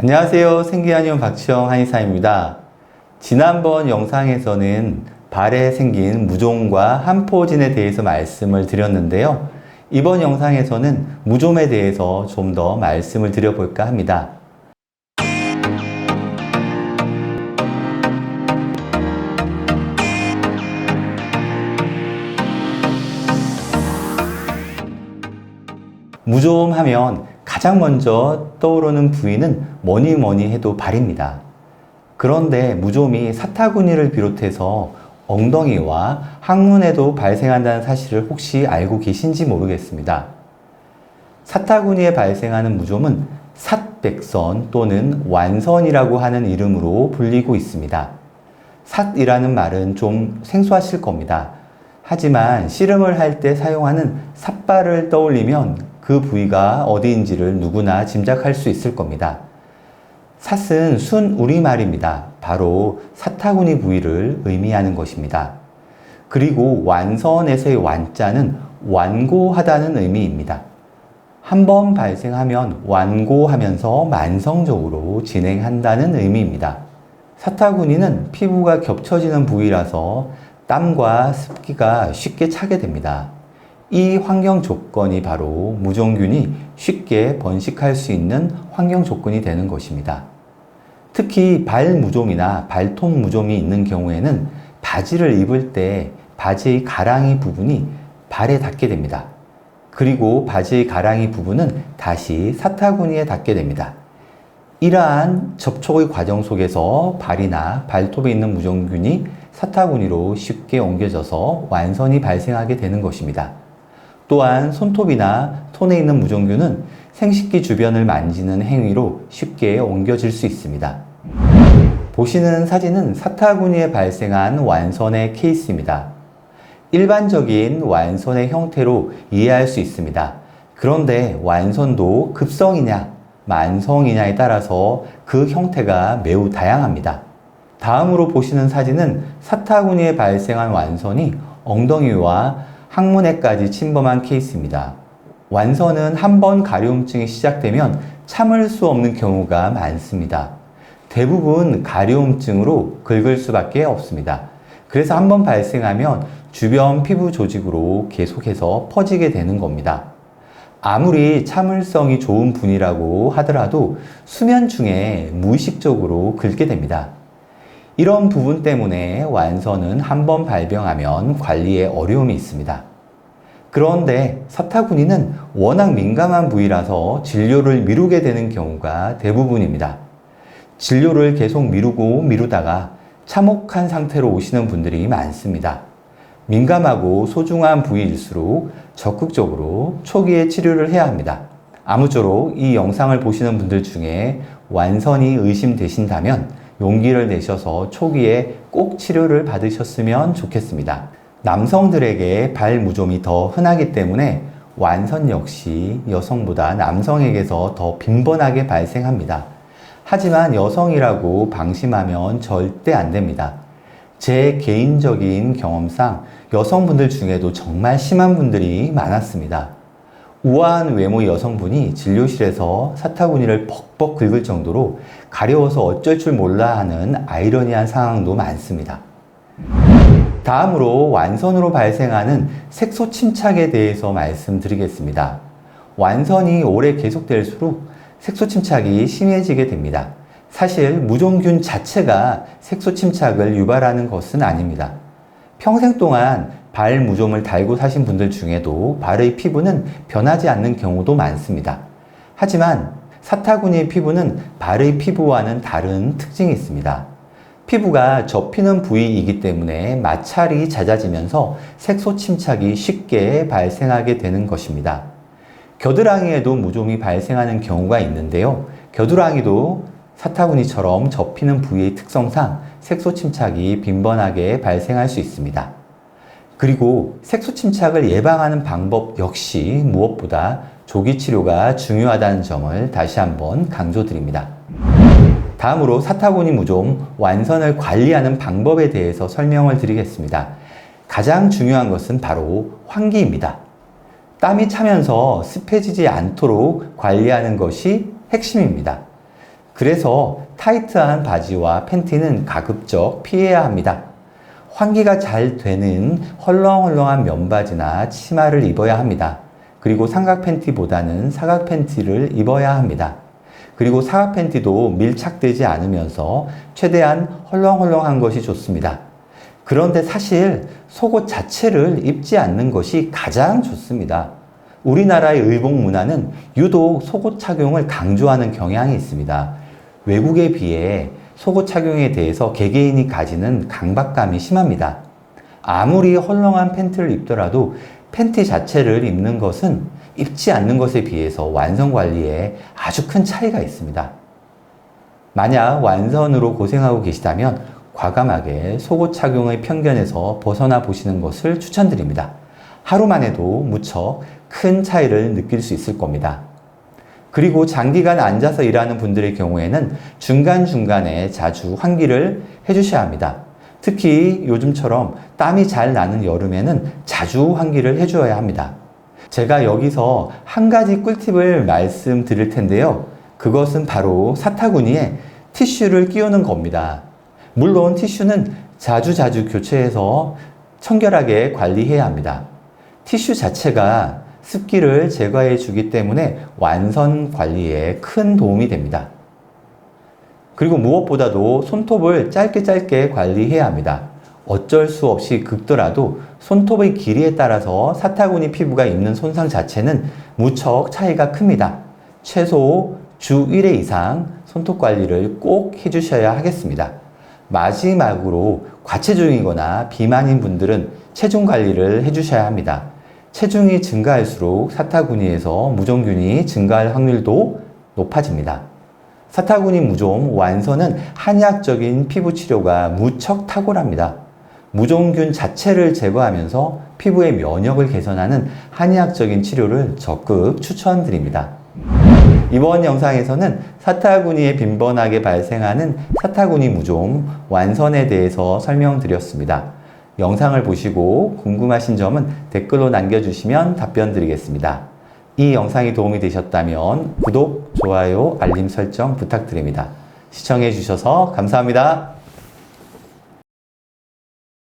안녕하세요. 생기한의원 박지영 한의사입니다. 지난번 영상에서는 발에 생긴 무좀과 함포진에 대해서 말씀을 드렸는데요. 이번 영상에서는 무좀에 대해서 좀 더 말씀을 드려볼까 합니다. 무좀 하면 가장 먼저 떠오르는 부위는 뭐니 해도 발입니다. 그런데 무좀이 사타구니를 비롯해서 엉덩이와 항문에도 발생한다는 사실을 혹시 알고 계신지 모르겠습니다. 사타구니에 발생하는 무좀은 삿백선 또는 완선이라고 하는 이름으로 불리고 있습니다. 삿이라는 말은 좀 생소하실 겁니다. 하지만 씨름을 할 때 사용하는 삿발을 떠올리면 그 부위가 어디인지를 누구나 짐작할 수 있을 겁니다. 삿은 순 우리말입니다. 바로 사타구니 부위를 의미하는 것입니다. 그리고 완선에서의 완자는 완고하다는 의미입니다. 한 번 발생하면 완고하면서 만성적으로 진행한다는 의미입니다. 사타구니는 피부가 겹쳐지는 부위라서 땀과 습기가 쉽게 차게 됩니다. 이 환경 조건이 바로 무좀균이 쉽게 번식할 수 있는 환경 조건이 되는 것입니다. 특히 발무좀이나 발톱 무좀이 있는 경우에는 바지를 입을 때 바지의 가랑이 부분이 발에 닿게 됩니다. 그리고 바지의 가랑이 부분은 다시 사타구니에 닿게 됩니다. 이러한 접촉의 과정 속에서 발이나 발톱에 있는 무좀균이 사타구니로 쉽게 옮겨져서 완선이 발생하게 되는 것입니다. 또한 손톱이나 톤에 있는 무좀균은 생식기 주변을 만지는 행위로 쉽게 옮겨질 수 있습니다. 보시는 사진은 사타구니에 발생한 완선의 케이스입니다. 일반적인 완선의 형태로 이해할 수 있습니다. 그런데 완선도 급성이냐, 만성이냐에 따라서 그 형태가 매우 다양합니다. 다음으로 보시는 사진은 사타구니에 발생한 완선이 엉덩이와 항문에까지 침범한 케이스입니다. 완선은 한 번 가려움증이 시작되면 참을 수 없는 경우가 많습니다. 대부분 가려움증으로 긁을 수밖에 없습니다. 그래서 한 번 발생하면 주변 피부 조직으로 계속해서 퍼지게 되는 겁니다. 아무리 참을성이 좋은 분이라고 하더라도 수면 중에 무의식적으로 긁게 됩니다. 이런 부분 때문에 완선은 한 번 발병하면 관리에 어려움이 있습니다. 그런데 사타구니는 워낙 민감한 부위라서 진료를 미루게 되는 경우가 대부분입니다. 진료를 계속 미루다가 참혹한 상태로 오시는 분들이 많습니다. 민감하고 소중한 부위일수록 적극적으로 초기에 치료를 해야 합니다. 아무쪼록 이 영상을 보시는 분들 중에 완선이 의심되신다면 용기를 내셔서 초기에 꼭 치료를 받으셨으면 좋겠습니다. 남성들에게 발무좀이 더 흔하기 때문에 완선 역시 여성보다 남성에게서 더 빈번하게 발생합니다. 하지만 여성이라고 방심하면 절대 안 됩니다. 제 개인적인 경험상 여성분들 중에도 정말 심한 분들이 많았습니다. 우아한 외모의 여성분이 진료실에서 사타구니를 벅벅 긁을 정도로 가려워서 어쩔 줄 몰라 하는 아이러니한 상황도 많습니다. 다음으로 완선으로 발생하는 색소 침착에 대해서 말씀드리겠습니다. 완선이 오래 계속될수록 색소 침착이 심해지게 됩니다. 사실 무좀균 자체가 색소 침착을 유발하는 것은 아닙니다. 평생 동안 발 무좀을 달고 사신 분들 중에도 발의 피부는 변하지 않는 경우도 많습니다. 하지만 사타구니의 피부는 발의 피부와는 다른 특징이 있습니다. 피부가 접히는 부위이기 때문에 마찰이 잦아지면서 색소 침착이 쉽게 발생하게 되는 것입니다. 겨드랑이에도 무좀이 발생하는 경우가 있는데요. 겨드랑이도 사타구니처럼 접히는 부위의 특성상 색소 침착이 빈번하게 발생할 수 있습니다. 그리고 색소 침착을 예방하는 방법 역시 무엇보다 조기 치료가 중요하다는 점을 다시 한번 강조드립니다. 다음으로 사타구니 무좀 완선을 관리하는 방법에 대해서 설명을 드리겠습니다. 가장 중요한 것은 바로 환기입니다. 땀이 차면서 습해지지 않도록 관리하는 것이 핵심입니다. 그래서 타이트한 바지와 팬티는 가급적 피해야 합니다. 환기가 잘 되는 헐렁헐렁한 면바지나 치마를 입어야 합니다. 그리고 삼각 팬티보다는 사각 팬티를 입어야 합니다. 그리고 사각 팬티도 밀착되지 않으면서 최대한 헐렁헐렁한 것이 좋습니다. 그런데 사실 속옷 자체를 입지 않는 것이 가장 좋습니다. 우리나라의 의복 문화는 유독 속옷 착용을 강조하는 경향이 있습니다. 외국에 비해 속옷 착용에 대해서 개개인이 가지는 강박감이 심합니다. 아무리 헐렁한 팬티를 입더라도 팬티 자체를 입는 것은 입지 않는 것에 비해서 완선 관리에 아주 큰 차이가 있습니다. 만약 완선으로 고생하고 계시다면 과감하게 속옷 착용의 편견에서 벗어나 보시는 것을 추천드립니다. 하루만 해도 무척 큰 차이를 느낄 수 있을 겁니다. 그리고 장기간 앉아서 일하는 분들의 경우에는 중간중간에 자주 환기를 해주셔야 합니다. 특히 요즘처럼 땀이 잘 나는 여름에는 자주 환기를 해주어야 합니다. 제가 여기서 한 가지 꿀팁을 말씀드릴 텐데요. 그것은 바로 사타구니에 티슈를 끼우는 겁니다. 물론 티슈는 자주 교체해서 청결하게 관리해야 합니다. 티슈 자체가 습기를 제거해 주기 때문에 완선 관리에 큰 도움이 됩니다. 그리고 무엇보다도 손톱을 짧게 관리해야 합니다. 어쩔 수 없이 긁더라도 손톱의 길이에 따라서 사타구니 피부가 입는 손상 자체는 무척 차이가 큽니다. 최소 주 1회 이상 손톱 관리를 꼭 해주셔야 하겠습니다. 마지막으로 과체중이거나 비만인 분들은 체중 관리를 해주셔야 합니다. 체중이 증가할수록 사타구니에서 무좀균이 증가할 확률도 높아집니다. 사타구니 무좀 완선은 한의학적인 피부 치료가 무척 탁월합니다. 무좀균 자체를 제거하면서 피부의 면역을 개선하는 한의학적인 치료를 적극 추천드립니다. 이번 영상에서는 사타구니에 빈번하게 발생하는 사타구니 무좀 완선에 대해서 설명드렸습니다. 영상을 보시고 궁금하신 점은 댓글로 남겨주시면 답변 드리겠습니다. 이 영상이 도움이 되셨다면 구독, 좋아요, 알림 설정 부탁드립니다. 시청해 주셔서 감사합니다.